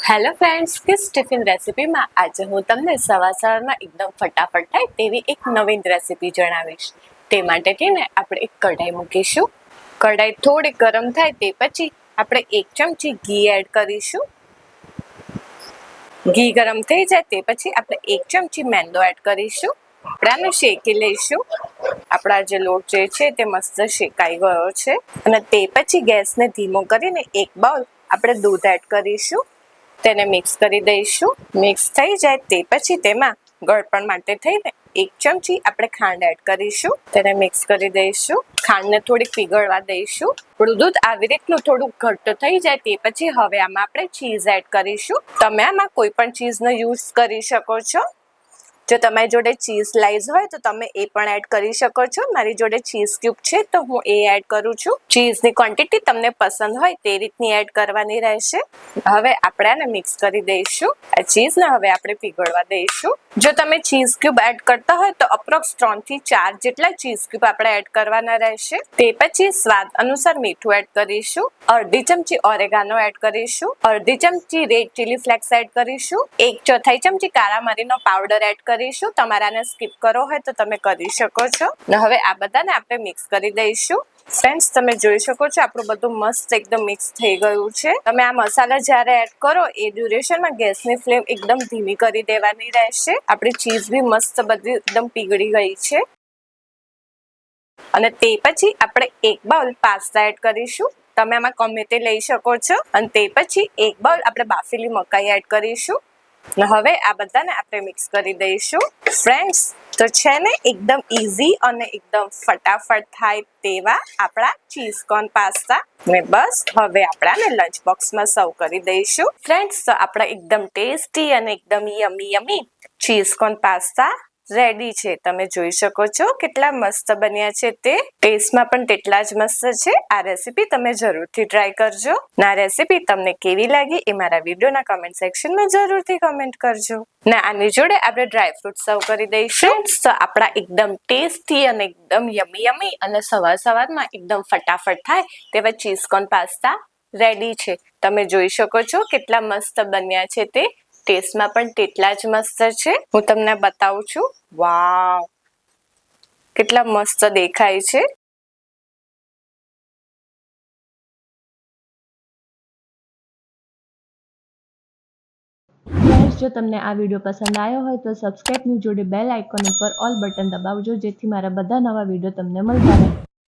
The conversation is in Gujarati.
હેલો ફ્રેન્ડ્સ, કિસ ટિફિન રેસિપીમાં આજે હું તમને સવારમાં એકદમ ફટાફટ થાય તેવી એક નવીન રેસિપી જણાવીશ. તે માટે થઈને આપણે એક કઢાઈ મૂકીશું. કઢાઈ થોડી ગરમ થાય તે પછી આપણે 1 ચમચી ઘી એડ કરીશું. ઘી ગરમ થઈ જાય તે પછી આપણે 1 ચમચી મેંદો એડ કરીશું. આપણે આને શેકી લઈશું. આપણા જે લોટ જે છે તે મસ્ત શેકાઈ ગયો છે અને તે પછી ગેસને ધીમો કરીને 1 બાઉલ આપણે દૂધ એડ કરીશું. તેને મિક્સ કરી દઈશું. મિક્સ થઈ જાય તે પછી તેમાં ગળપણ માટે થઈને 1 ચમચી આપણે ખાંડ એડ કરીશું. તેને મિક્સ કરી દઈશું. ખાંડને થોડીક પીગળવા દઈશું. આપણું દૂધ આવી રીતનું થોડું ઘટ્ટ થઈ જાય તે પછી હવે આમાં આપણે ચીઝ એડ કરીશું. તમે આમાં કોઈ પણ ચીઝનો યુઝ કરી શકો છો. જો તમારી જોડે ચીઝ સ્લાઈસ હોય તો તમે એ પણ એડ કરી શકો છો. મારી જોડે ચીઝ ક્યુબ છે તો હું એ એડ કરું છું. ચીઝની ક્વોન્ટિટી તમને પસંદ હોય તે રીતની એડ કરવાની રહેશે. હવે આપણે આને મિક્સ કરી દઈશું. આ ચીઝને હવે આપણે પીગળવા દઈશું. જો તમે ચીઝ ક્યુબ એડ કરતા હોય તો અપ્રોક્સ 3 થી 4 જેટલા ચીઝ ક્યુબ આપણે એડ કરવાના રહેશે. તે પછી સ્વાદ અનુસાર મીઠું એડ કરીશું. અડધી ચમચી ઓરેગાનો એડ કરીશું. અડધી ચમચી રેડ ચીલી ફ્લેક્સ એડ કરીશું. 1/4 ચમચી કાળા મરીનો પાવડર એડ કરીશું. તમારે આને સ્કીપ કરવો હોય તો તમે કરી શકો છો. હવે આ બધાને આપણે મિક્સ કરી દઈશું. ફ્રેન્ડ્સ, તમે જોઈ શકો છો આપણું બધું મસ્ત એકદમ મિક્સ થઈ ગયું છે. તમે આ મસાલા જ્યારે એડ કરો એ ડ્યુરેશનમાં ગેસની ફ્લેમ એકદમ ધીમી કરી દેવાની રહેશે. આપણી ચીઝ બી મસ્ત બધી એકદમ પીગળી ગઈ છે. અને તે પછી આપણે 1 બાઉલ પાસ્તા એડ કરીશું. તમે આમાં ગમે તે લઈ શકો છો. અને તે પછી 1 બાઉલ આપણે બાફેલી મકાઈ એડ કરીશું. હવે આ બધાને આપણે મિક્સ કરી દઈશું. ફ્રેન્ડ્સ, તો છે ને એકદમ ઈઝી અને એકદમ ફટાફટ થાય તેવા આપણા ચીઝ કોર્ન પાસ્તા ને બસ હવે આપણે આને લંચ બોક્સમાં સર્વ કરી દઈશું. ફ્રેન્ડ્સ, તો આપણા એકદમ ટેસ્ટી અને એકદમ યમી ચીઝ કોર્ન પાસ્તા રેડી છે. તમે જોઈ શકો છો કેટલા મસ્ત બન્યા છે. તે ટેસ્ટમાં પણ તેટલા જ મસ્ત છે. આ રેસીપી તમે જરૂરથી ટ્રાય કરજો. આ રેસીપી તમને કેવી લાગી એ મારા વિડીયોના કમેન્ટ સેક્શનમાં જરૂરથી કમેન્ટ કરજો. ના આની જોડે આપણે ડ્રાય ફ્રૂટ સર્વ કરી દઈશું. તો આપણા એકદમ ટેસ્ટી અને એકદમ યમી અને સવારમાં એકદમ ફટાફટ થાય તેવા ચીઝ કોર્ન પાસ્તા રેડી છે. તમે જોઈ શકો છો કેટલા મસ્ત બન્યા છે. તે ટેસ્ટમાં પણ તેટલા જ મસ્ત છે. હું તમને બતાવું છું. વાવ, કેટલા મસ્ત દેખાય છે. ફ્રેન્ડ્સ, જો તમને આ વિડીયો પસંદ આવ્યો હોય તો સબસ્ક્રાઇબની જોડે બેલ આઇકોન ઉપર ઓલ બટન દબાવજો, જેથી મારા બધા નવા વિડીયો તમને મળતા રહે.